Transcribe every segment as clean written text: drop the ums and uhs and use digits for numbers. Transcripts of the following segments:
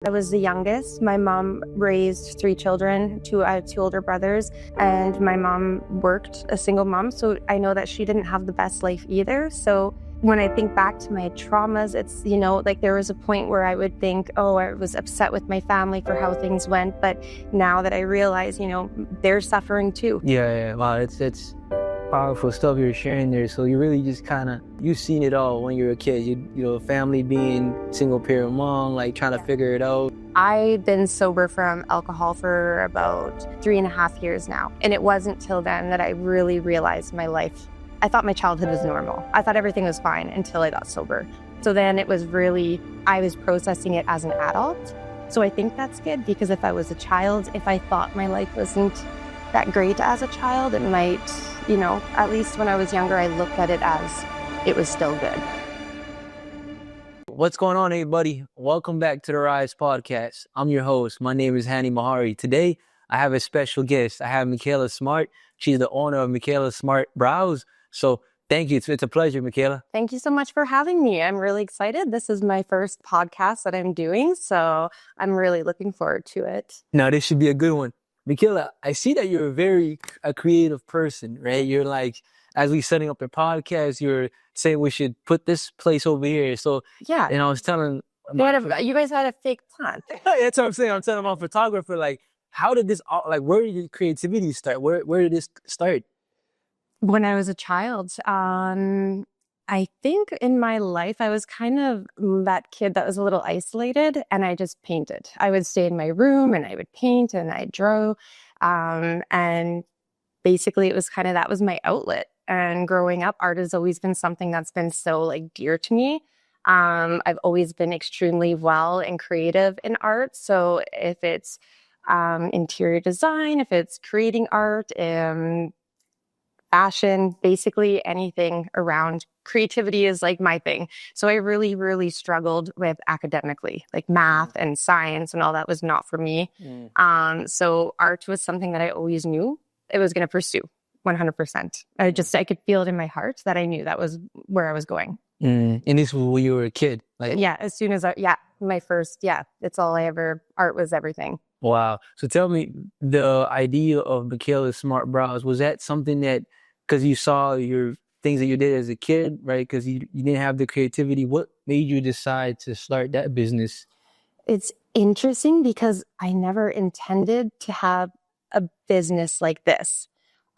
I was the youngest. My mom raised 3 children, I have 2 older brothers, and my mom worked, a single mom, so I know that she didn't have the best life either. So when I think back to my traumas, it's, like there was a point where I would think, oh, I was upset with my family for how things went, but now that I realize, they're suffering too. Yeah. Wow, it's powerful stuff you're sharing there. So you really just you've seen it all when you were a kid. Family being single parent mom, like trying to figure it out. I've been sober from alcohol for about 3.5 years now. And it wasn't till then that I really realized my life. I thought my childhood was normal. I thought everything was fine until I got sober. So then it was I was processing it as an adult. So I think that's good, because if I was a child, if I thought my life wasn't that great as a child, it might, at least when I was younger, I looked at it as it was still good. What's going on, everybody? Welcome back to the Rise Podcast. I'm your host. My name is Hani Mahari. Today, I have a special guest. I have Michaela Smart. She's the owner of Michaela Smart Brows. So thank you. It's a pleasure, Michaela. Thank you so much for having me. I'm really excited. This is my first podcast that I'm doing, so I'm really looking forward to it. Now, this should be a good one. Michaela, I see that you're a creative person, right? You're like, as we setting up the podcast, you're saying we should put this place over here. So, yeah. And I was telling... You guys had a fake plan. That's what I'm saying. I'm telling my photographer, like, how did this, where did your creativity start? Where did this start? When I was a child, I think in my life, I was kind of that kid that was a little isolated, and I just painted. I would stay in my room and I would paint and I draw. And basically it was that was my outlet. And growing up, art has always been something that's been so dear to me. I've always been extremely well and creative in art. So if it's interior design, if it's creating art, fashion, basically anything around creativity is my thing. So I really, really struggled with academically, math and science and all that was not for me. So art was something that I always knew I was going to pursue 100%. I could feel it in my heart that I knew that was where I was going. And this was when you were a kid? Yeah, as soon as it's all I ever, art was everything. Wow. So tell me, the idea of Michaela Smart Brows, was that something that, because you saw your things that you did as a kid, right? Because you didn't have the creativity. What made you decide to start that business? It's interesting because I never intended to have a business like this.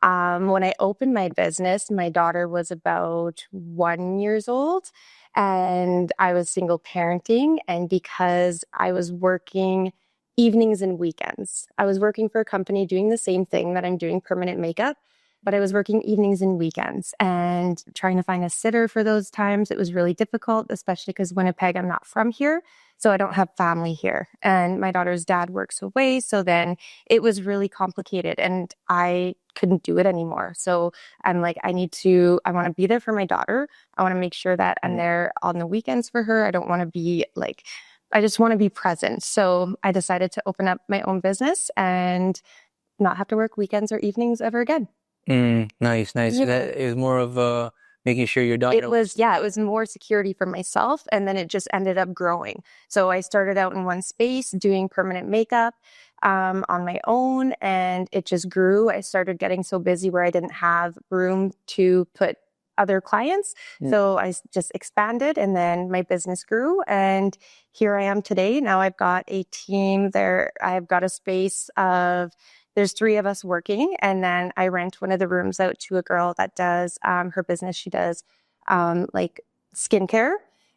When I opened my business, my daughter was about 1 year old and I was single parenting. And because I was working evenings and weekends, I was working for a company doing the same thing that I'm doing, permanent makeup, but I was working evenings and weekends and trying to find a sitter for those times. It was really difficult, especially because Winnipeg, I'm not from here. So I don't have family here. And my daughter's dad works away. So then it was really complicated and I couldn't do it anymore. So I'm like, I want to be there for my daughter. I want to make sure that I'm there on the weekends for her. I don't want to be I just want to be present. So I decided to open up my own business and not have to work weekends or evenings ever again. Nice. Yeah. That is more of making sure your daughter... It was more security for myself, and then it just ended up growing. So I started out in one space doing permanent makeup on my own, and it just grew. I started getting so busy where I didn't have room to put other clients. So I just expanded, and then my business grew, and here I am today. Now I've got a team there. I've got a space of... There's 3 of us working, and then I rent one of the rooms out to a girl that does her business. She does skincare,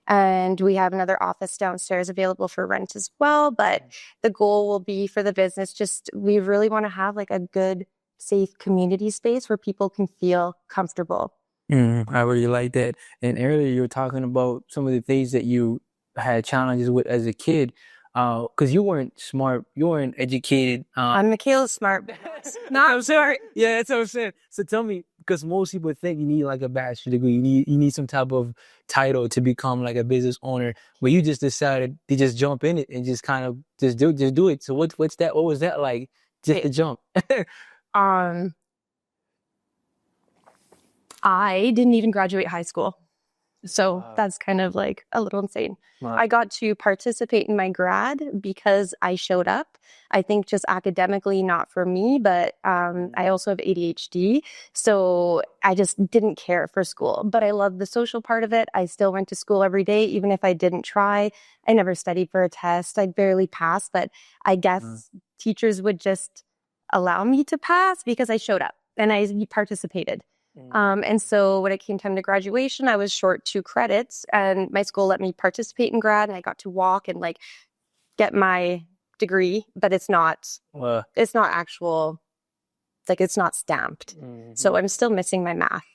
and we have another office downstairs available for rent as well. But the goal will be for the business, we really want to have a good, safe community space where people can feel comfortable. I really like that. And earlier you were talking about some of the things that you had challenges with as a kid. Because you weren't smart, you weren't educated. I'm Michaela Smart Brows. No, I'm sorry. Yeah, that's what I'm saying. So tell me, because most people think you need a bachelor's degree, you need some type of title to become a business owner, but you just decided to just jump in it and just do it. So what's that? What was that like? Just to jump. I didn't even graduate high school. So Wow. that's kind of like a little insane. Wow. I got to participate in my grad because I showed up. I think just academically, not for me, but I also have ADHD. So I just didn't care for school, but I loved the social part of it. I still went to school every day, even if I didn't try. I never studied for a test. I barely passed, but I Mm. guess teachers would just allow me to pass because I showed up and I participated. And so when it came time to graduation, I was short 2 credits and my school let me participate in grad and I got to walk and like get my degree, but Wow. it's not actual, like it's not stamped. So I'm still missing my math.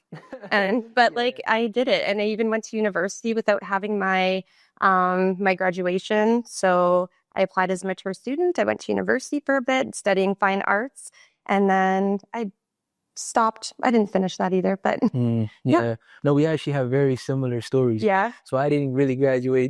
But like I did it and I even went to university without having my graduation. So I applied as a mature student. I went to university for a bit studying fine arts and then I stopped. I didn't finish that either, but Yeah. No, we actually have very similar stories. yeah. So I didn't really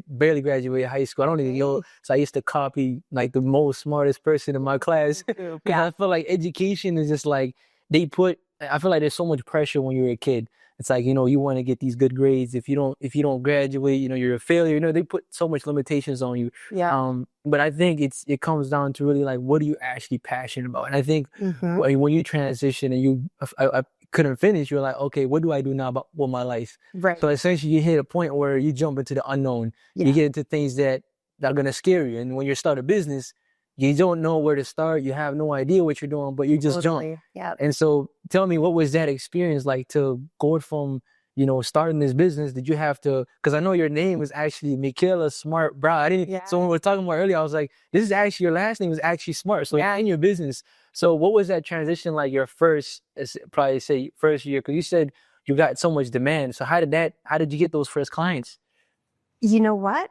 barely graduate high school. I don't even know. So I used to copy like the most smartest person in my class because Yeah. I feel like education is just like I feel like there's so much pressure when you're a kid. It's like, you want to get these good grades. If you don't graduate, you're a failure. They put so much limitations on you. Yeah. But I think it comes down to really like, what are you actually passionate about? And I think when you transition and I couldn't finish, you're like, okay, what do I do now with my life? Right. So essentially you hit a point where you jump into the unknown. Yeah. You get into things that are going to scare you. And when you start a business, you don't know where to start. You have no idea what you're doing, but you just jump. Yeah. And so tell me, what was that experience like to go from, starting this business? Did you have to, because I know your name was actually Michaela Smart Brows. So when we were talking about earlier, I was like, this is actually, your last name is actually Smart. So in your business. So what was that transition like your first year? Because you said you got so much demand. So how did you get those first clients? You know what?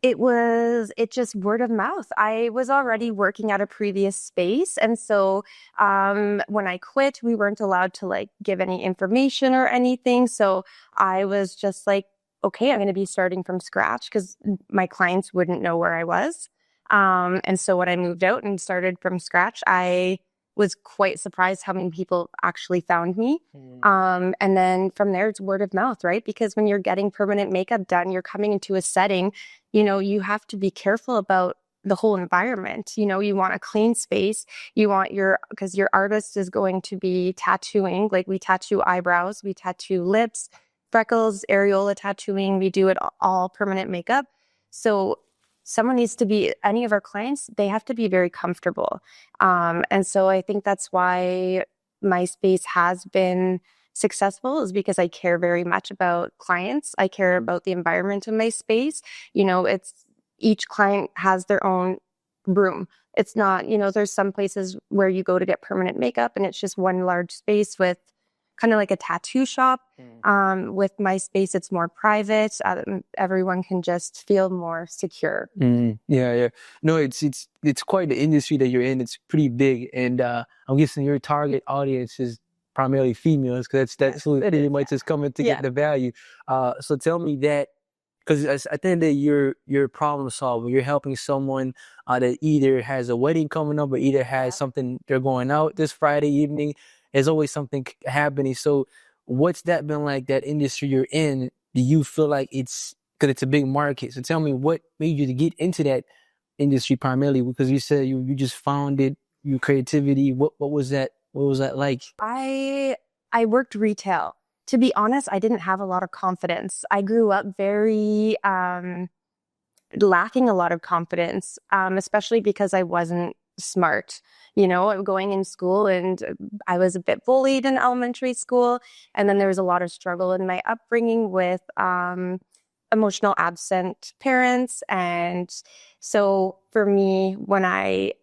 It just word of mouth. I was already working at a previous space. And so when I quit, we weren't allowed to like give any information or anything. So I was just like, okay, I'm going to be starting from scratch because my clients wouldn't know where I was. And so when I moved out and started from scratch, I was quite surprised how many people actually found me. And then from there, it's word of mouth, right? Because when you're getting permanent makeup done, you're coming into a setting, you have to be careful about the whole environment. You want a clean space. Because your artist is going to be tattooing, like we tattoo eyebrows, we tattoo lips, freckles, areola tattooing. We do it all permanent makeup. So any of our clients, they have to be very comfortable. And so I think that's why my space has been successful, is because I care very much about clients. I care about the environment of my space. Each client has their own room. It's not, there's some places where you go to get permanent makeup and it's just one large space with kind of like a tattoo shop. With my space, it's more private. Everyone can just feel more secure. Yeah. No, it's quite the industry that you're in. It's pretty big, and I'm guessing your target audience is primarily females, because that's who pretty much is coming to get the value. So tell me that, because at the end of the day, you're a problem solver. You're helping someone that either has a wedding coming up or either has something, they're going out this Friday evening. There's always something happening. So what's that been like, that industry you're in? Do you feel like because it's a big market? So tell me, what made you to get into that industry primarily? Because you said you just found it, your creativity. What was that? What was that like? I worked retail. To be honest, I didn't have a lot of confidence. I grew up very lacking a lot of confidence, especially because I wasn't smart. Going in school, and I was a bit bullied in elementary school. And then there was a lot of struggle in my upbringing with emotional absent parents. And so for me, when I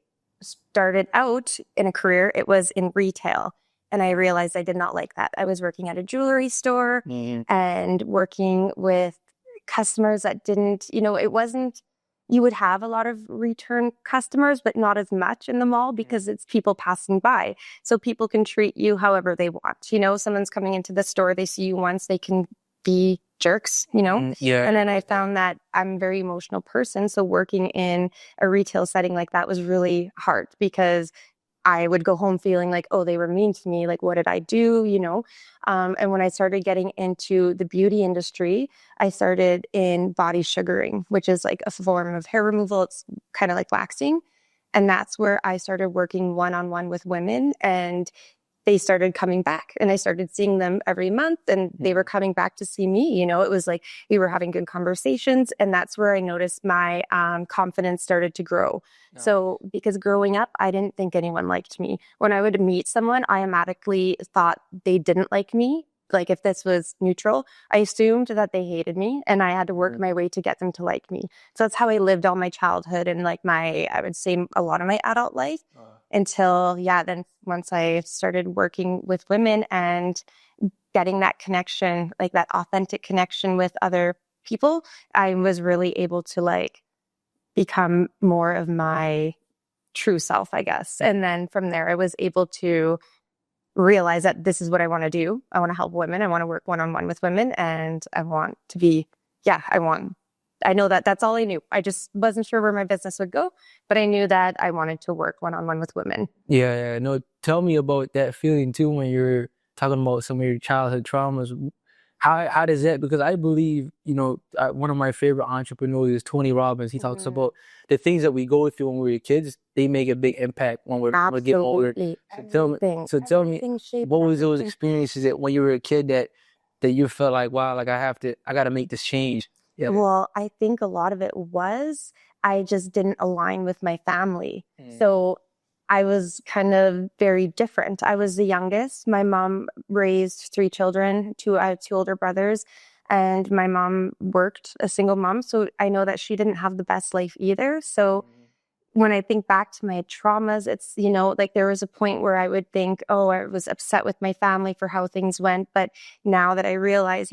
started out in a career, it was in retail. And I realized I did not like that. I was working at a jewelry store and working with customers that didn't, it wasn't, you would have a lot of return customers, but not as much in the mall because it's people passing by. So people can treat you however they want. Someone's coming into the store, they see you once, they can be jerks, Yeah. And then I found that I'm a very emotional person. So working in a retail setting like that was really hard because I would go home feeling like, oh, they were mean to me. Like, what did I do? And when I started getting into the beauty industry, I started in body sugaring, which is like a form of hair removal. It's kind of like waxing. And that's where I started working one-on-one with women, and they started coming back, and I started seeing them every month, and they were coming back to see me. It was like we were having good conversations, and that's where I noticed my confidence started to grow. No. So because growing up, I didn't think anyone liked me. When I would meet someone, I automatically thought they didn't like me. Like if this was neutral, I assumed that they hated me, and I had to work my way to get them to like me. So that's how I lived all my childhood and like I would say a lot of my adult life until, then once I started working with women and getting that connection, like that authentic connection with other people, I was really able to like become more of my true self, I guess. And then from there, I was able to realize that this is what I want to do. I want to help women. I want to work one-on-one with women, and I want to be, I know that that's all I knew. I just wasn't sure where my business would go, but I knew that I wanted to work one-on-one with women. Yeah. No, tell me about that feeling too when you're talking about some of your childhood traumas. How does that? Because I believe, one of my favorite entrepreneurs is Tony Robbins. He talks about the things that we go through when we were kids. They make a big impact when we're getting older. So tell me, what was those experiences that when you were a kid that you felt like, wow, like I got to make this change? Yeah. Well, I think a lot of it was I just didn't align with my family. So I was kind of very different. I was the youngest. My mom raised 3 children. I have 2 older brothers, and my mom worked, a single mom. So I know that she didn't have the best life either. So when I think back to my traumas, it's, like there was a point where I would think, oh, I was upset with my family for how things went. But now that I realize,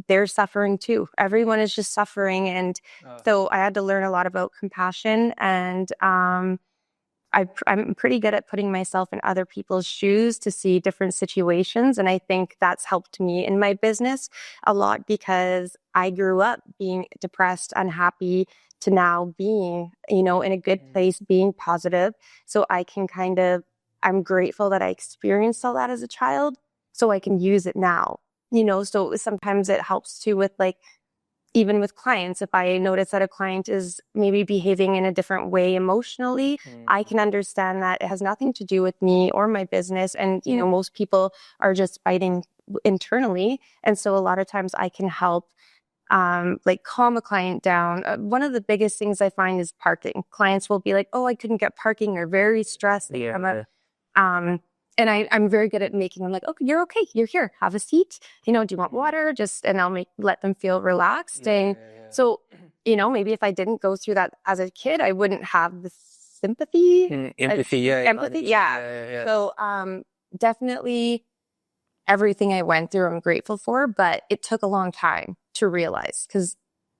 they're suffering too. Everyone is just suffering. And so I had to learn a lot about compassion, and I'm pretty good at putting myself in other people's shoes to see different situations. And I think that's helped me in my business a lot, because I grew up being depressed, unhappy, to now being, in a good place, being positive. So I can I'm grateful that I experienced all that as a child, so I can use it now, so sometimes it helps too with like, even with clients, if I notice that a client is maybe behaving in a different way emotionally, I can understand that it has nothing to do with me or my business. And, most people are just fighting internally. And so a lot of times I can help like calm a client down. One of the biggest things I find is parking. Clients will be like, oh, I couldn't get parking, or very stressed. They come up. And I'm very good at making them like, okay, you're okay. You're here. Have a seat. Do you want water? And I'll let them feel relaxed. And so, maybe if I didn't go through that as a kid, I wouldn't have the sympathy. Empathy. Empathy. Yeah. So, definitely everything I went through, I'm grateful for, but it took a long time to realize, because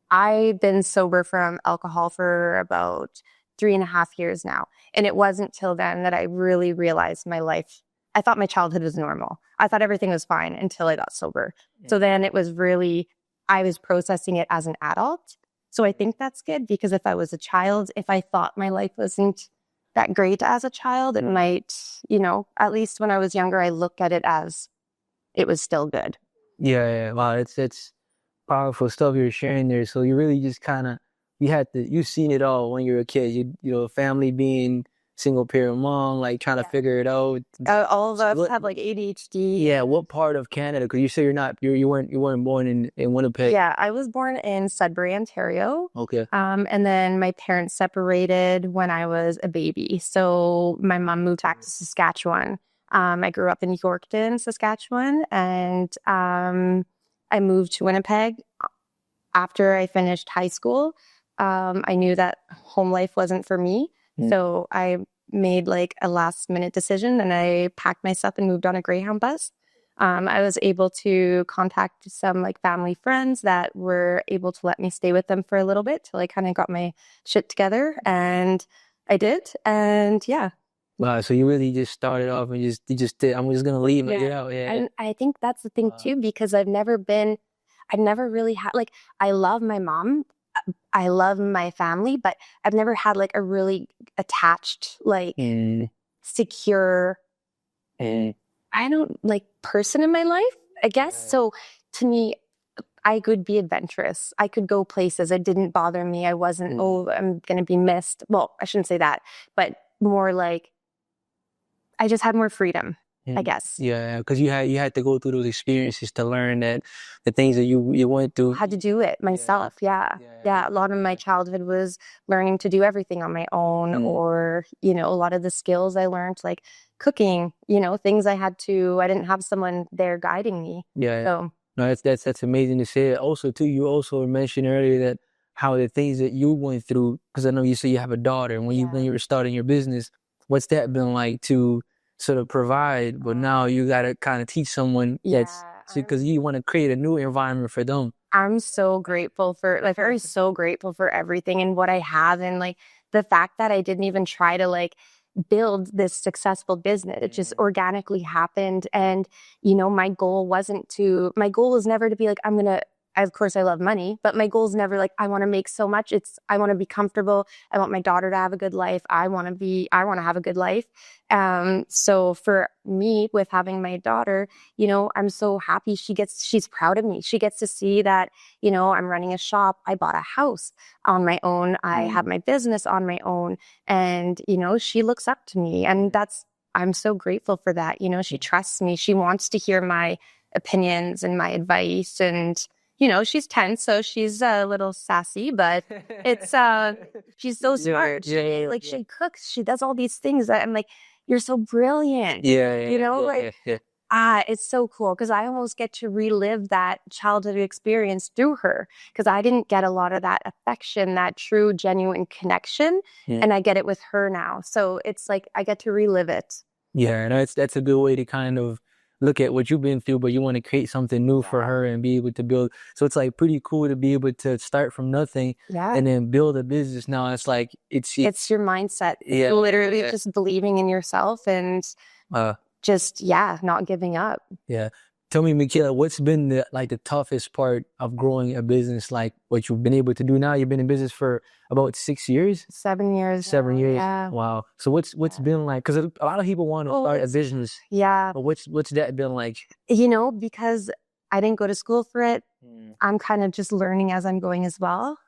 I've been sober from alcohol for about 3.5 years now. And it wasn't till then that I really realized my life. I thought my childhood was normal. I thought everything was fine until I got sober. So then it was really, I was processing it as an adult. So I think that's good, because if I was a child, if I thought my life wasn't that great as a child, it might, at least when I was younger, I looked at it as it was still good. Yeah. Wow, it's powerful stuff you're sharing there. So you really just you've seen it all when you were a kid. Family being single parent mom, like trying to figure it out. All of us have like ADHD. Yeah. What part of Canada? Because you say you weren't born in Winnipeg. Yeah, I was born in Sudbury, Ontario. Okay. And then my parents separated when I was a baby. So my mom moved back to Saskatchewan. I grew up in Yorkton, Saskatchewan, and I moved to Winnipeg after I finished high school. I knew that home life wasn't for me. So I made like a last minute decision, and I packed my stuff and moved on a Greyhound bus. I was able to contact some like family friends that were able to let me stay with them for a little bit till I kind of got my shit together, and I did. And yeah. Wow, so you really just started off and you just did, I'm just going to leave and get out. Yeah. And I think that's the thing too, because I've never really had, like, I love my mom. I love my family, but I've never had like a really attached, like secure, I don't like person in my life, I guess. Right. So to me, I could be adventurous. I could go places. It didn't bother me. I wasn't, oh, I'm going to be missed. Well, I shouldn't say that, but more like I just had more freedom, I guess. Yeah, because you had to go through those experiences to learn that the things that you went through. Had to do it myself. Yeah. A lot of my childhood was learning to do everything on my own, or, you know, a lot of the skills I learned, like cooking, you know, things I didn't have someone there guiding me. Yeah. So No, that's amazing to say. Also, too, you also mentioned earlier that how the things that you went through, because I know you say you have a daughter, and when you were starting your business, what's that been like to sort of provide? But now you got to kind of teach someone that's because you want to create a new environment for them. I'm so grateful for, like, very so grateful for everything and what I have. And like the fact that I didn't even try to like build this successful business. It just organically happened. And, you know, my goal was never to be like, of course I love money, but my goal is never like, I want to make so much. I want to be comfortable. I want my daughter to have a good life. I want to have a good life. So for me, with having my daughter, you know, I'm so happy she's proud of me. She gets to see that, you know, I'm running a shop. I bought a house on my own. I have my business on my own. And, you know, she looks up to me, and I'm so grateful for that. You know, she trusts me. She wants to hear my opinions and my advice. And, you know, she's 10, so she's a little sassy, but she's so smart. She cooks, she does all these things that I'm like, you're so brilliant. It's so cool because I almost get to relive that childhood experience through her, because I didn't get a lot of that affection, that true, genuine connection, and I get it with her now. So it's like I get to relive it. Yeah, and that's a good way to kind of look at what you've been through, but you want to create something new for her and be able to build. So it's like pretty cool to be able to start from nothing and then build a business. Now it's like it's your mindset. Literally just believing in yourself and just not giving up. Yeah. Tell me, Michaela, what's been the toughest part of growing a business, like what you've been able to do now? You've been in business for about 6 years? 7 years. 7 years. Yeah. Wow. So what's been like, because a lot of people want to start a business. Yeah. But what's that been like? You know, because I didn't go to school for it, I'm kind of just learning as I'm going as well.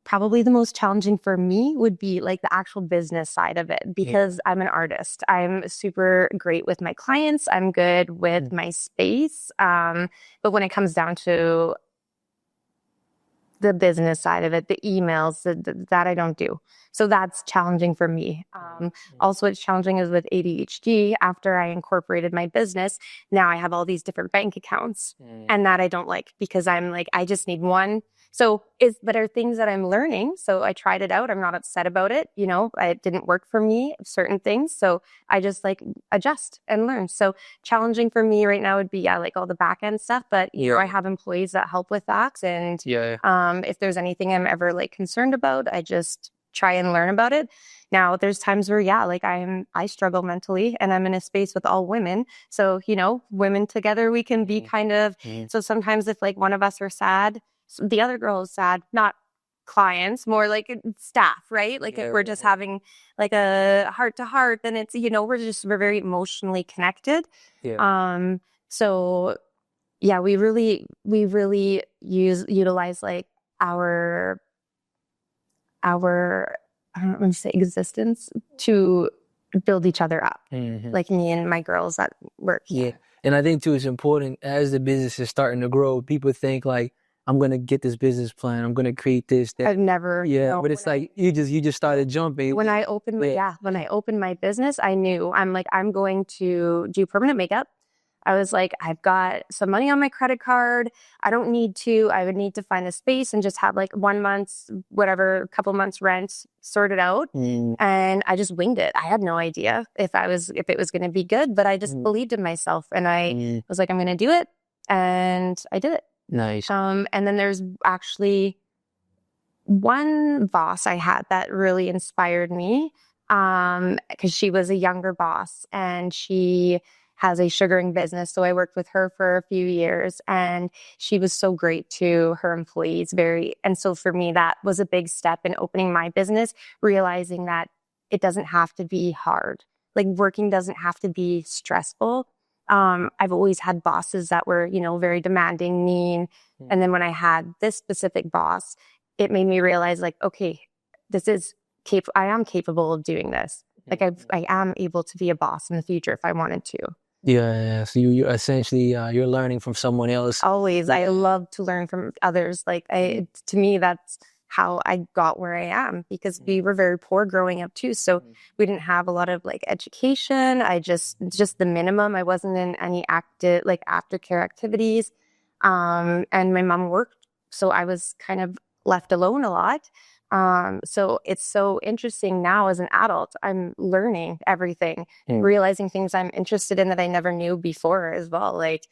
Probably the most challenging for me would be like the actual business side of it, because I'm an artist. I'm super great with my clients. I'm good with my space. But when it comes down to the business side of it, the emails, that I don't do. So that's challenging for me. Also, what's challenging is with ADHD, after I incorporated my business, now I have all these different bank accounts, and that I don't like, because I'm like, I just need one. So but are things that I'm learning. So I tried it out. I'm not upset about it. You know, it didn't work for me, certain things. So I just like adjust and learn. So challenging for me right now would be, like all the back end stuff, but you know, I have employees that help with that. And if there's anything I'm ever like concerned about, I just try and learn about it. Now there's times where, like I struggle mentally, and I'm in a space with all women. So, you know, women together, we can be kind of, so sometimes if like one of us are sad, the other girl is sad, not clients, more like staff, right? Like if we're just having like a heart to heart, then it's, you know, we're very emotionally connected. So yeah, we really utilize like our I don't want to say existence to build each other up. Like me and my girls that work. And I think too, it's important as the business is starting to grow, people think like, I'm going to get this business plan. I'm going to create this. That. I've never. But it's like, you just started jumping. When I opened my business, I knew I'm going to do permanent makeup. I was like, I've got some money on my credit card. I would need to find a space and just have like 1 month, whatever, couple months rent sorted out. And I just winged it. I had no idea if it was going to be good, but I just believed in myself, and I was like, I'm going to do it. And I did it. Nice. And then there's actually one boss I had that really inspired me, because she was a younger boss and she has a sugaring business. So I worked with her for a few years, and she was so great to her employees. And so for me, that was a big step in opening my business, realizing that it doesn't have to be hard. Like working doesn't have to be stressful. I've always had bosses that were, very demanding, mean. And then when I had this specific boss, it made me realize like, okay, this is I am capable of doing this. Like I am able to be a boss in the future if I wanted to. Yeah. So you essentially you're learning from someone else. Always. I love to learn from others. Like to me, that's how I got where I am, because we were very poor growing up too. So we didn't have a lot of like education. I just the minimum. I wasn't in any active like aftercare activities. And my mom worked, so I was kind of left alone a lot. So it's so interesting now as an adult. I'm learning everything, realizing things I'm interested in that I never knew before as well, like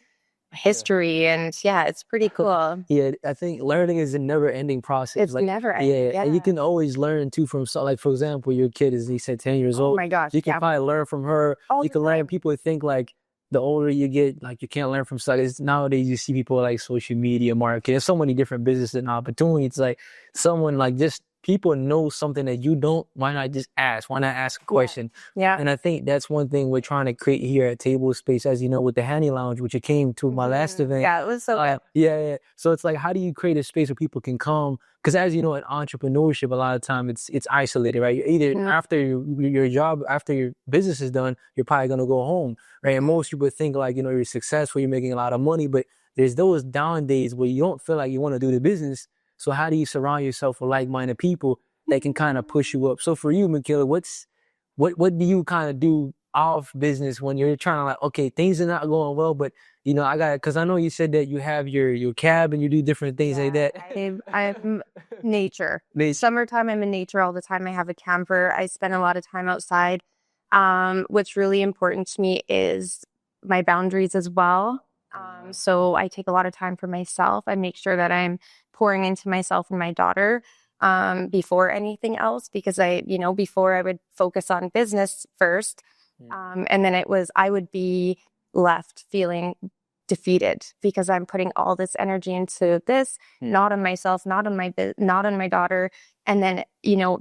history. And yeah, it's pretty cool. Yeah, I think learning is a never-ending process. It's like, never ending. yeah, and you can always learn too from, so like for example, your kid is, he said 10 years old. Oh my gosh. You can probably learn from her. All You the can learn. time. People think like the older you get, like you can't learn from studies. Nowadays, you see people like social media marketing. There's so many different businesses and opportunities. Like someone like just people know something that you don't. Why not just ask? Why not ask a question? Yeah. And I think that's one thing we're trying to create here at Table Space, as you know, with the Handy Lounge, which you came to my last event. Yeah, it was so good. Yeah. So it's like, how do you create a space where people can come? Because as you know, in entrepreneurship, a lot of time it's isolated, right? You're either after your job, after your business is done, you're probably gonna go home, right? And most people think like, you're successful, you're making a lot of money, but there's those down days where you don't feel like you want to do the business. So how do you surround yourself with like-minded people that can kind of push you up? So for you, Michaela, what do you kind of do off business when you're trying to like, okay, things are not going well, but because I know you said that you have your cab and you do different things like that. I'm nature. Summertime, I'm in nature all the time. I have a camper. I spend a lot of time outside. What's really important to me is my boundaries as well. So I take a lot of time for myself. I make sure that I'm pouring into myself and my daughter before anything else, because before I would focus on business first. And then I would be left feeling defeated because I'm putting all this energy into this, not on myself, not on my daughter. And then,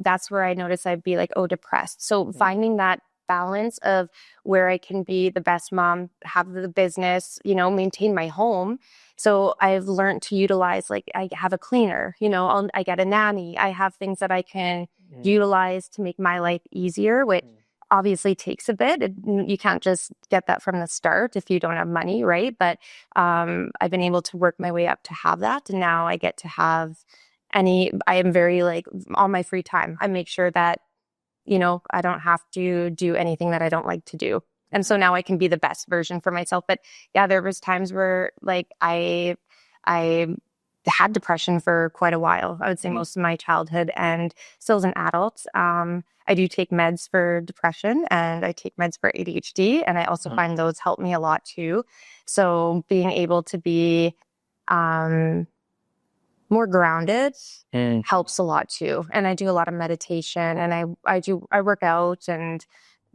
that's where I notice I'd be like, depressed. So finding that balance of where I can be the best mom, have the business, maintain my home. So I've learned to utilize, like I have a cleaner, I get a nanny. I have things that I can utilize to make my life easier, which obviously takes a bit. You can't just get that from the start if you don't have money, right? But I've been able to work my way up to have that. And now I get to have I am very like on my free time. I make sure that I don't have to do anything that I don't like to do. And so now I can be the best version for myself. But yeah, there was times where like I had depression for quite a while. I would say most of my childhood, and still as an adult. I do take meds for depression and I take meds for ADHD. And I also find those help me a lot too. So being able to be more grounded helps a lot too. And I do a lot of meditation, and I work out and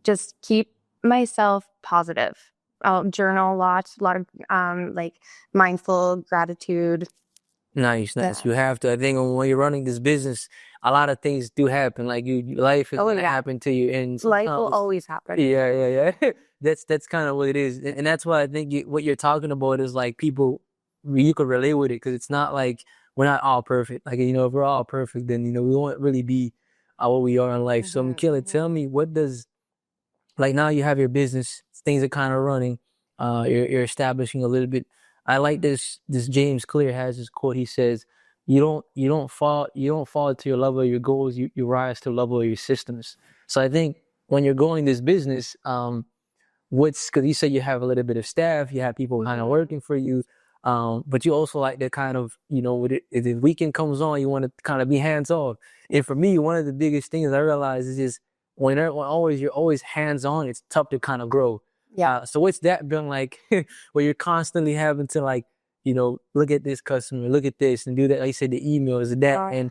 just keep myself positive. I'll journal a lot of like mindful gratitude. Nice. You have to. I think when you're running this business, a lot of things do happen. Like life is gonna happen to you, and life will always happen. Yeah. That's kind of what it is, and that's why I think what you're talking about is like people, you could relate with it, because it's not like we're not all perfect. Like if we're all perfect, then we won't really be what we are in life. So Michaela, tell me, what does, like, now you have your business, things are kind of running, you're establishing a little bit. I like this James Clear has this quote. He says, you don't fall to your level of your goals, you rise to the level of your systems. So I think when you're going this business, because you said you have a little bit of staff, you have people kind of working for you, but you also like to kind of, if the weekend comes on, you want to kind of be hands off. And for me, one of the biggest things I realize is just when you're always hands on, it's tough to kind of grow. Yeah. So what's that been like, where you're constantly having to like, look at this customer, look at this, and do that? Like you said, the emails, that, and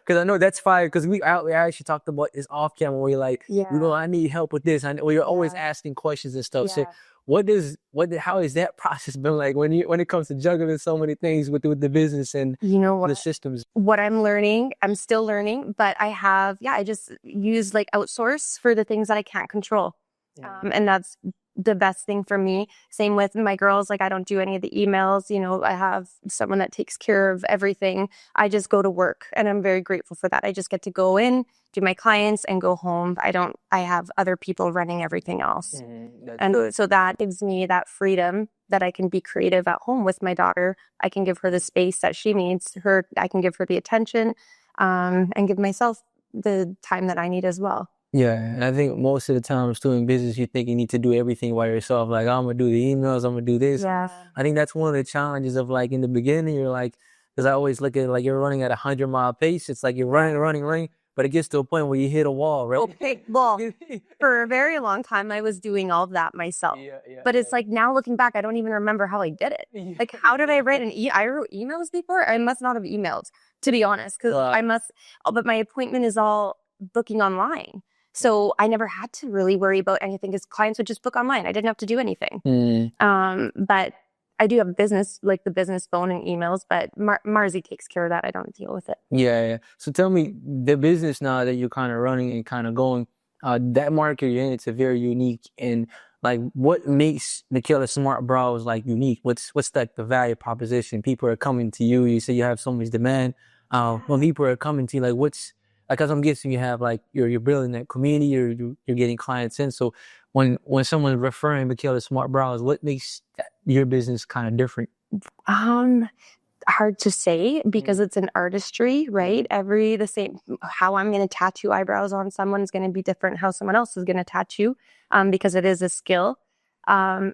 Because I know that's fire. Because we actually talked about this off camera where you're like, Yeah. I need help with this. Or you're always Yeah. asking questions and stuff. So Yeah. how has that process been like when it comes to juggling so many things with the business and You know the what? systems? What I'm learning, I'm still learning, but I just use like outsource for the things that I can't control. And that's the best thing for me. Same with my girls. Like I don't do any of the emails. I have someone that takes care of everything. I just go to work and I'm very grateful for that. I just get to go in, do my clients and go home. I have other people running everything else. And so that gives me that freedom that I can be creative at home with my daughter. I can give her the space that she needs. I can give her the attention, and give myself the time that I need as well. Yeah, and I think most of the times too in business, you think you need to do everything by yourself. Like, I'm gonna do the emails, I'm gonna do this. Yeah. I think that's one of the challenges of like in the beginning, you're like, because I always look at it like you're running at 100-mile pace. It's like you're running, but it gets to a point where you hit a wall, right? Okay, well, for a very long time, I was doing all of that myself. But it's like now looking back, I don't even remember how I did it. Like, how did I write I wrote emails before? I must not have emailed, to be honest, because but my appointment is all booking online. So I never had to really worry about anything because clients would just book online. I didn't have to do anything. But I do have business, like the business phone and emails, but Marzi takes care of that. I don't deal with it. Yeah. So tell me, the business now that you're kind of running and kind of going, that market you're in, it's a very unique. And like, what makes Michaela Smart Brows like unique? What's like the value proposition? People are coming to you. You say you have so much demand. When people are coming to you, like what's like? Cause I'm guessing you have like you're building that community. You're getting clients in. So when someone's referring Michaela Smart Brows, what makes your business kind of different? Hard to say because it's an artistry, right? The same, how I'm going to tattoo eyebrows on someone is going to be different how someone else is going to tattoo, because it is a skill.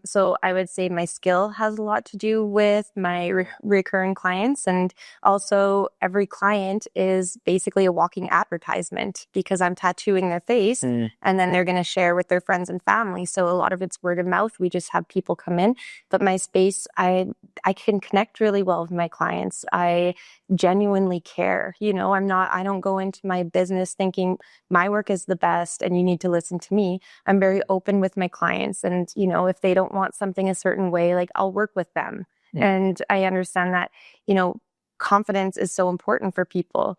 So I would say my skill has a lot to do with my recurring clients. And also every client is basically a walking advertisement because I'm tattooing their face and then they're going to share with their friends and family. So a lot of it's word of mouth. We just have people come in, but my space, I can connect really well with my clients. I genuinely care. I don't go into my business thinking my work is the best and you need to listen to me. I'm very open with my clients and, if they don't want something a certain way, like I'll work with them. And I understand that, confidence is so important for people.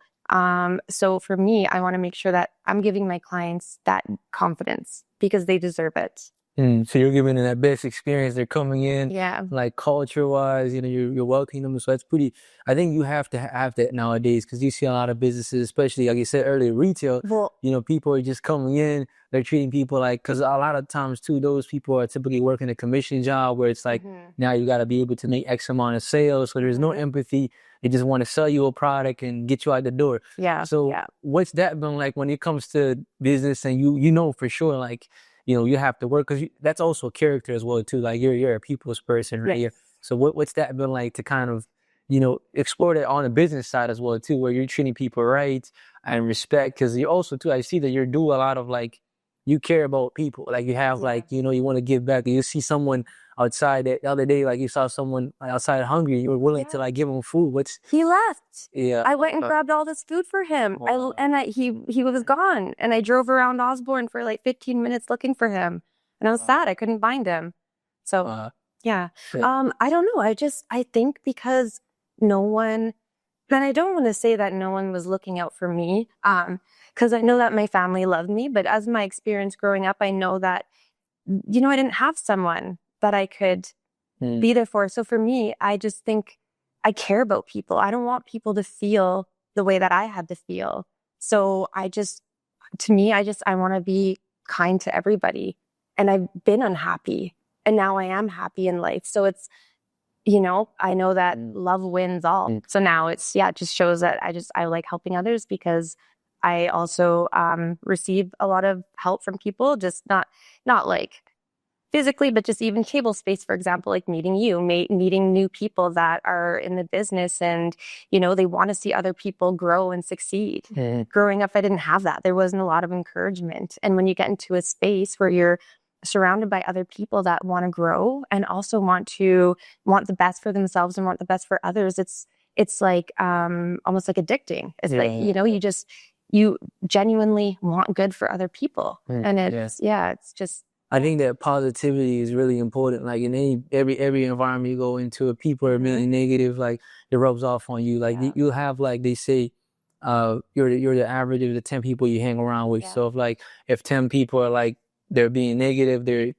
So for me, I want to make sure that I'm giving my clients that confidence because they deserve it. So you're giving them that best experience. They're coming in, Yeah. like culture-wise, you're welcoming them. So that's pretty. I think you have to have that nowadays because you see a lot of businesses, especially like you said earlier, retail. Well, People are just coming in. They're treating people like because a lot of times too, those people are typically working a commission job where it's like now you got to be able to make X amount of sales. So there's no empathy. They just want to sell you a product and get you out the door. Yeah. So what's that been like when it comes to business and you know for sure like. You have to work because that's also a character as well too. Like you're a people's person, right? Yes. So what's that been like to kind of, explore that on the business side as well too, where you're treating people right and respect? Because you also too, I see that you do a lot of like, you care about people. Like you have like, you want to give back. You see someone outside the other day, like you saw someone outside hungry, you were willing to like give them food. He left. Yeah. I went and grabbed all this food for him. He was gone. And I drove around Osborne for like 15 minutes looking for him. And I was sad. I couldn't find him. So yeah. I don't know. I think because no one, and I don't want to say that no one was looking out for me. Because I know that my family loved me, but as my experience growing up, I know that, I didn't have someone that I could be there for. So for me, I just think I care about people. I don't want people to feel the way that I had to feel. So I want to be kind to everybody. And I've been unhappy and now I am happy in life. So it's, I know that love wins all. So now it just shows that I like helping others because I also receive a lot of help from people, just not like physically, but just even table space, for example, like meeting new people that are in the business and, they want to see other people grow and succeed. Growing up, I didn't have that. There wasn't a lot of encouragement. And when you get into a space where you're surrounded by other people that want to grow and also want the best for themselves and want the best for others, it's like almost like addicting. It's like, Yeah. you genuinely want good for other people. Mm, And yeah. it's just, I think that positivity is really important. Like in every environment you go into, if people are really negative, like it rubs off on you. Like Yeah. you'll have, like they say, you're the average of the 10 people you hang around with. Yeah. So if 10 people are like they're being negative, they're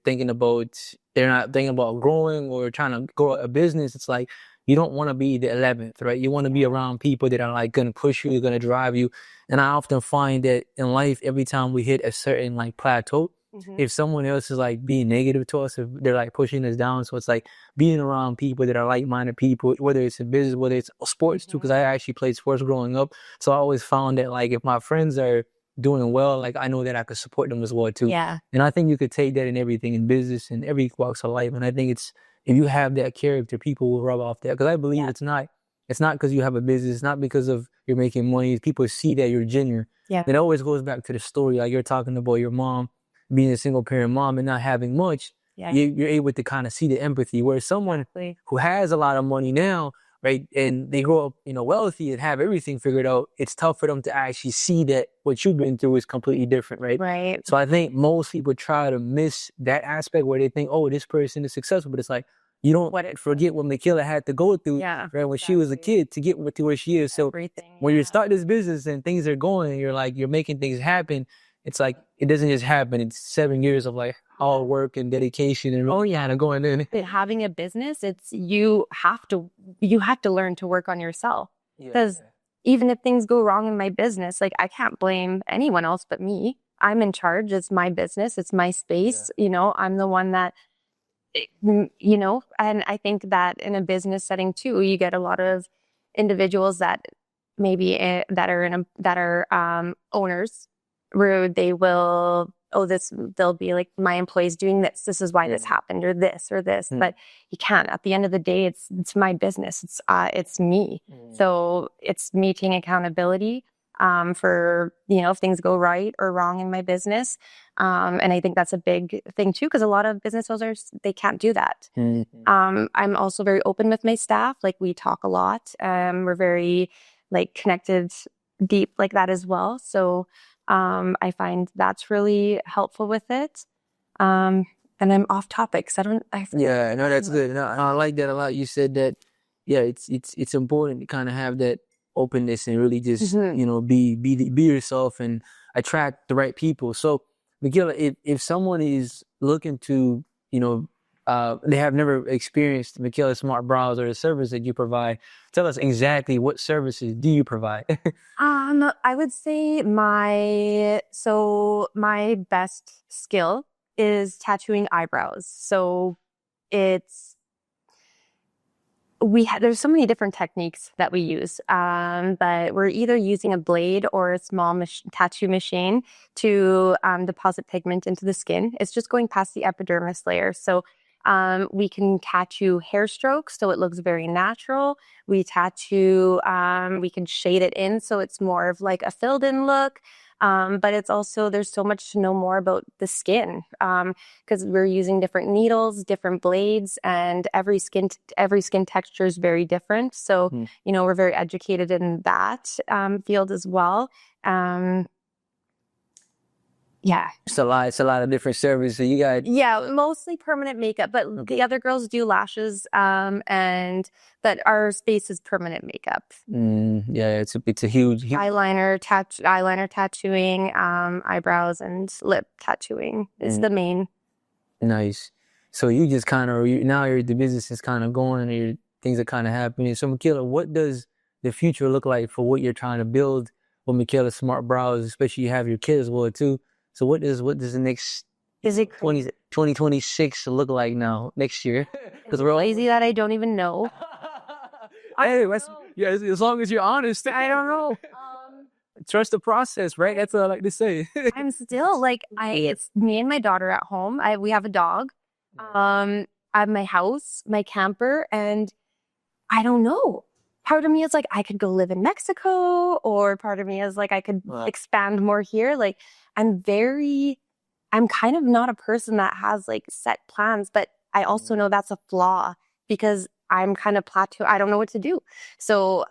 not thinking about growing or trying to grow a business. It's like you don't want to be the 11th, right? You want to be around people that are like going to push you, going to drive you. And I often find that in life, every time we hit a certain like plateau, if someone else is like being negative to us, if they're like pushing us down, so it's like being around people that are like-minded people, whether it's in business, whether it's sports too, because I actually played sports growing up. So I always found that like if my friends are doing well, like I know that I could support them as well too. Yeah. And I think you could take that in everything, in business and every walks of life. And I think if you have that character, people will rub off that. Because I believe it's not because you have a business, it's not because of you're making money. People see that you're genuine. Yeah. It always goes back to the story, like you're talking about your mom being a single parent mom and not having much. Yeah. You're able to kind of see the empathy, where someone who has a lot of money now, right, and they grow up, wealthy and have everything figured out, it's tough for them to actually see that what you've been through is completely different, right? Right. So I think most people try to miss that aspect where they think, oh, this person is successful, but it's like, you don't forget what Michaela had to go through, right, when she was a kid to get to where she is. So when you start this business and things are going, you're making things happen. It's like, it doesn't just happen. It's 7 years of like hard work and dedication and kind of going in. Having a business, you have to learn to work on yourself. Because even if things go wrong in my business, like I can't blame anyone else but me. I'm in charge. It's my business. It's my space. I'm the one that, and I think that in a business setting too, you get a lot of individuals that maybe that are owners, where they'll be like, my employee's doing this is why this happened, or this, but you can't. At the end of the day, it's my business. It's me. So it's me taking accountability for, if things go right or wrong in my business. And I think that's a big thing too, because a lot of business owners, they can't do that. I'm also very open with my staff. Like we talk a lot. We're very like connected deep like that as well. So I find that's really helpful with it. And I'm off topic, so Yeah, no, that's good. No, I like that a lot. You said that, yeah, it's important to kind of have that openness and really just, be yourself and attract the right people. So, Michaela, if someone is looking to, they have never experienced Michaela Smart Brows or the service that you provide, tell us exactly what services do you provide? I would say my best skill is tattooing eyebrows. So there's so many different techniques that we use, but we're either using a blade or a small tattoo machine to deposit pigment into the skin. It's just going past the epidermis layer. So we can tattoo hair strokes, so it looks very natural. We can shade it in, so it's more of like a filled in look. But it's also, there's so much to know more about the skin, because we're using different needles, different blades, and every skin texture is very different. So, we're very educated in that field as well. Yeah. It's a lot of different services. So you got... Yeah, mostly permanent makeup, but the other girls do lashes, but our space is permanent makeup. Yeah, it's a huge... Eyeliner tattooing, eyebrows and lip tattooing is the main. Nice. So you just kind of, the business is kind of going and things are kind of happening. So Michaela, what does the future look like for what you're trying to build with Michaela Smart Brows, especially you have your kids as well too? So what does the next 2026 look like now, next year? Because we're lazy that I don't even know. Hey, as long as you're honest. I don't know. Trust the process, right? That's what I like to say. I'm still like, it's me and my daughter at home. We have a dog. I have my house, my camper, and I don't know. Part of me is like, I could go live in Mexico, or part of me is like, I could expand more here. Like, I'm kind of not a person that has like set plans, but I also know that's a flaw, because I'm kind of plateau. I don't know what to do. So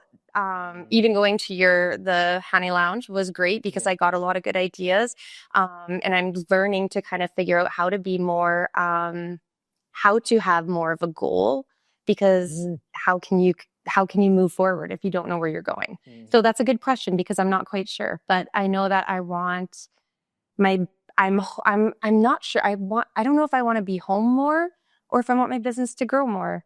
even going to the Honey Lounge was great because I got a lot of good ideas. And I'm learning to kind of figure out how to be more, how to have more of a goal, because how can you move forward if you don't know where you're going? So that's a good question because I'm not quite sure, but I know that I want my, I'm not sure. I don't know if I want to be home more or if I want my business to grow more.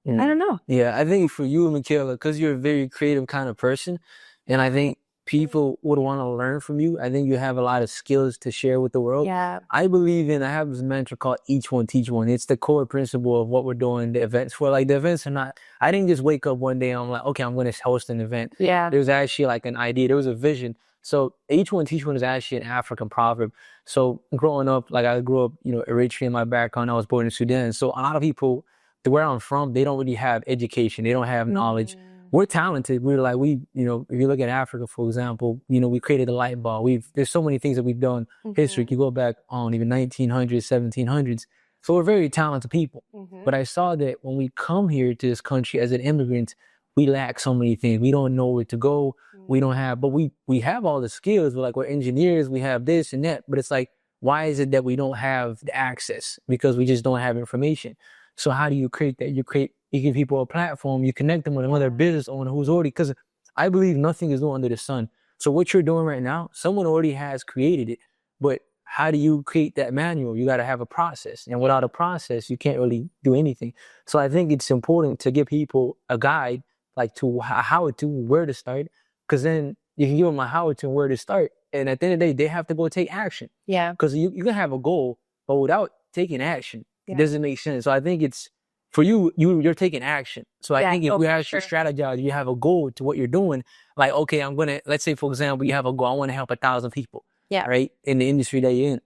I don't know. Yeah, I think for you, Michaela, because you're a very creative kind of person, and I think people would want to learn from you. I think you have a lot of skills to share with the world. Yeah. I believe I have this mantra called each one, teach one. It's the core principle of what we're doing the events for. Like the events are not, I didn't just wake up one day and I'm like, okay, I'm going to host an event. Yeah. There's actually like an idea. There was a vision. So each one, teach one is actually an African proverb. So growing up, like I grew up, Eritrea in my background. I was born in Sudan. So a lot of people, where I'm from, they don't really have education. They don't have knowledge. We're talented. We're like, if you look at Africa, for example, we created the light bulb. There's so many things that we've done. History, you go back on even 1900s, 1700s. So we're very talented people. But I saw that when we come here to this country as an immigrant, we lack so many things. We don't know where to go. We don't have, but we have all the skills. We're engineers. We have this and that. But it's like, why is it that we don't have the access? Because we just don't have information. So how do you create that? You give people a platform, you connect them with another business owner who's already, because I believe nothing is new under the sun. So what you're doing right now, someone already has created it, but how do you create that manual? You got to have a process. And without a process, you can't really do anything. So I think it's important to give people a guide, like to how to, where to start, because then you can give them a how to and where to start. And at the end of the day, they have to go take action. Yeah. Because you can have a goal, but without taking action, it doesn't make sense. So I think it's for you're taking action. So I think if we actually strategize, you have a goal to what you're doing. Like, okay, let's say, for example, you have a goal. I want to help 1,000 people. Yeah. Right. In the industry that you're in.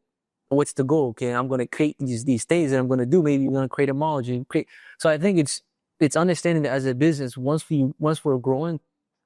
What's the goal? Okay, I'm going to create these things that I'm going to do. Maybe you're going to create a knowledge and create. So I think it's understanding that as a business, once we're growing,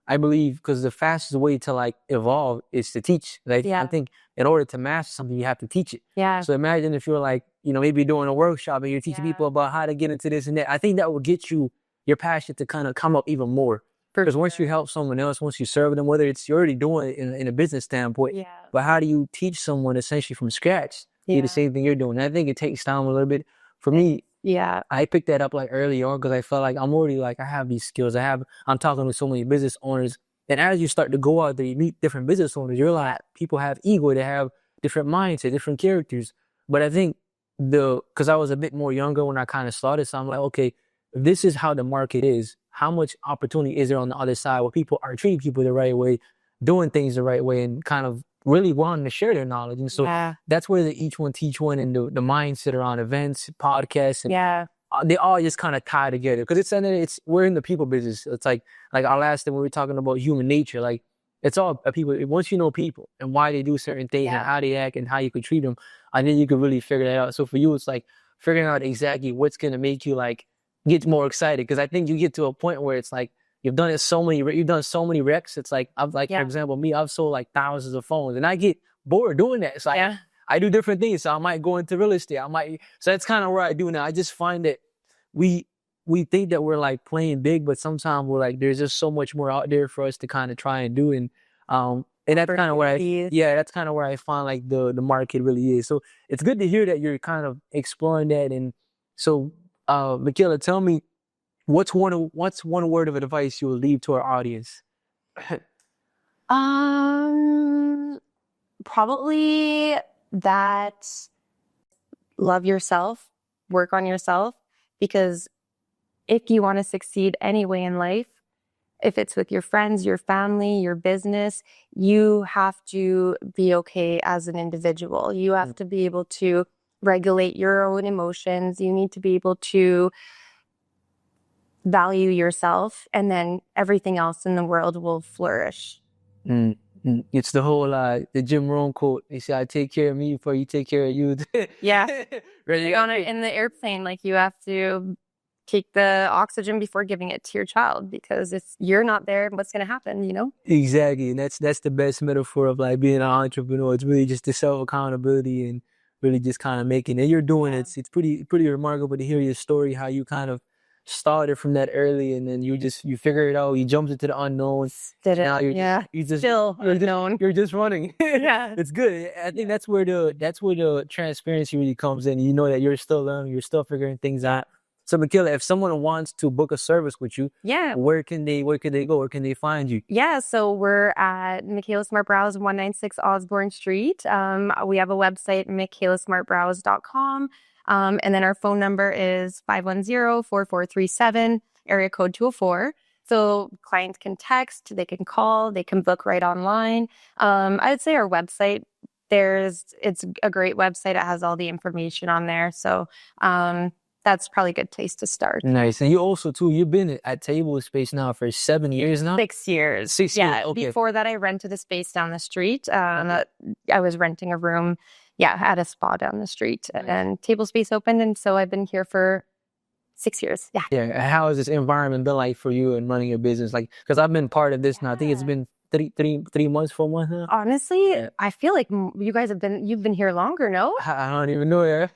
I believe, because the fastest way to evolve is to teach. I think in order to master something, you have to teach it. Yeah. So imagine if you're maybe doing a workshop and you're teaching people about how to get into this and that. I think that will get your passion to kind of come up even more. Because once you help someone else, once you serve them, whether you're already doing it in a business standpoint, but how do you teach someone essentially from scratch? Do the same thing you're doing. And I think it takes time a little bit. For me, I picked that up early on because I felt like I'm already I have these skills. I'm talking to so many business owners. And as you start to go out there, you meet different business owners. You're like, people have ego. They have different mindset, different characters. But I think because I was a bit more younger when I kind of started, so I'm like, okay, this is how the market is. How much opportunity is there on the other side where people are treating people the right way, doing things the right way, and kind of really wanting to share their knowledge. And so that's where the each one teach one and the mindset around events, podcasts, and they all just kind of tie together because we're in the people business. It's like our last thing when we were talking about human nature, it's all people. Once you know people and why they do certain things and how they act and how you could treat them, and then you could really figure that out. So for you, it's figuring out exactly what's gonna make you get more excited. Because I think you get to a point where it's you've done so many recs. It's for example, me, I've sold thousands of phones, and I get bored doing that. So I do different things. So I might go into real estate. So that's kind of where I do now. I just find that we think that we're playing big, but sometimes we're there's just so much more out there for us to kind of try and do. And that's kind of where that's kind of where I find the market really is. So it's good to hear that you're kind of exploring that. And so, Michaela, tell me, what's one word of advice you will leave to our audience? Probably that love yourself, work on yourself, because if you want to succeed anyway in life, if it's with your friends, your family, your business, you have to be okay as an individual. You have to be able to regulate your own emotions. You need to be able to value yourself, and then everything else in the world will flourish. It's the whole the Jim Rohn quote. He said, "I take care of me before you take care of you." In the airplane, you have to take the oxygen before giving it to your child, because if you're not there, what's going to happen, Exactly. And that's the best metaphor of being an entrepreneur. It's really just the self-accountability and really just kind of making it. You're doing it. It's pretty remarkable to hear your story, how you kind of started from that early, and then you figure it out. You jumped into the unknown. Did it? Now Yeah. you just Still unknown. you're just running. Yeah. It's good. I think that's where the transparency really comes in. You know that you're still learning, you're still figuring things out. So Michaela, if someone wants to book a service with you, Yeah. where can they go? Where can they find you? Yeah, so we're at Michaela Smart Brows, 196 Osborne Street. We have a website, michaelasmartbrows.com. And then our phone number is 510-4437, area code 204. So clients can text, they can call, they can book right online. I would say our website, it's a great website. It has all the information on there. So, that's probably a good place to start. Nice. And you also, too, you've been at Table Space now for 7 years now? 6 years. 6 years, Yeah. okay. Before that, I rented a space down the street. I was renting a room, at a spa down the street. Nice. And Table Space opened, and so I've been here for 6 years. Yeah. Yeah. How has this environment been like for you and running your business? Like, because I've been part of this now. I think it's been 3 months, 4 months now. Honestly, I feel like you guys you've been here longer, no? I don't even know. Yeah.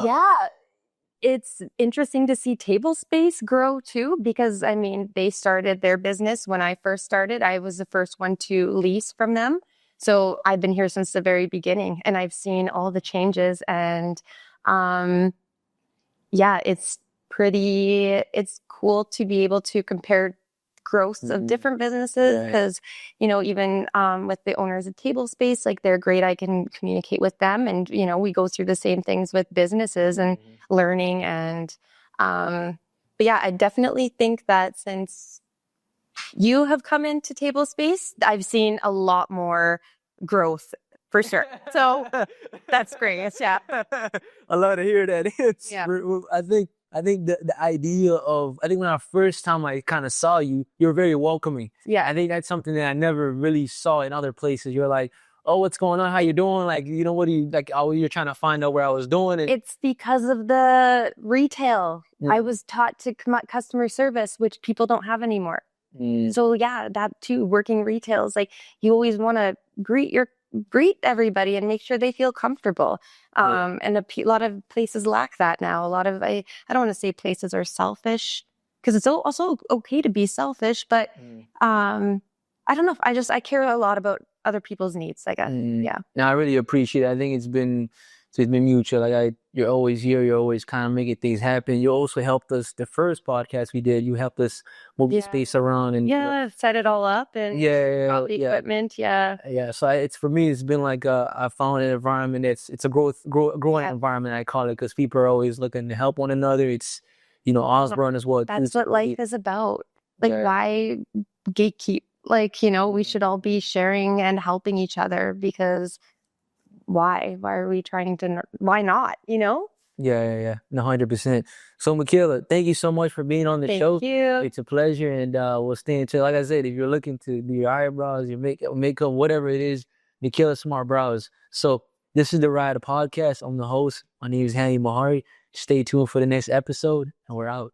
Yeah, it's interesting to see Table Space grow too, because I mean, they started their business when I first started. I was the first one to lease from them. So I've been here since the very beginning, and I've seen all the changes. And it's cool to be able to compare growth of different businesses, because even with the owners of Table Space, like, they're great. I can communicate with them, and we go through the same things with businesses and learning. And but yeah, I definitely think that since you have come into Table Space, I've seen a lot more growth for sure. So that's great. Yeah. I love to hear that. I think the idea of, I think when first time I kind of saw you, you were very welcoming. Yeah. I think that's something that I never really saw in other places. You're like, oh, what's going on? How you doing? Like, what do you, like, oh, you're trying to find out where I was doing. And it's because of the retail. I was taught to customer service, which people don't have anymore. So yeah, that too, working retails, like, you always want to greet everybody and make sure they feel comfortable. And a lot of places lack that now. A lot of, I don't want to say places are selfish, because it's also okay to be selfish, but I don't know. I care a lot about other people's needs, I guess. Yeah. No, I really appreciate it. I think it's been mutual. Like, you're always here. You're always kind of making things happen. You also helped us, the first podcast we did, you helped us move the space around and set it all up and all the equipment. Yeah. So for me, it's been like I found an environment it's a growing environment, I call it, because people are always looking to help one another. It's Osborne is what that's what life is about. Like, why gatekeep? Like, we should all be sharing and helping each other, because why are we trying to, why not, Yeah. No, 100%. So Michaela, thank you so much for being on the show. Thank you. It's a pleasure, and we'll stay in touch. Like I said, if you're looking to do your eyebrows, your makeup, whatever it is, Michaela Smart Brows. So this is the Ride podcast. I'm the host. My name is Hani Mahari. Stay tuned for the next episode, and we're out.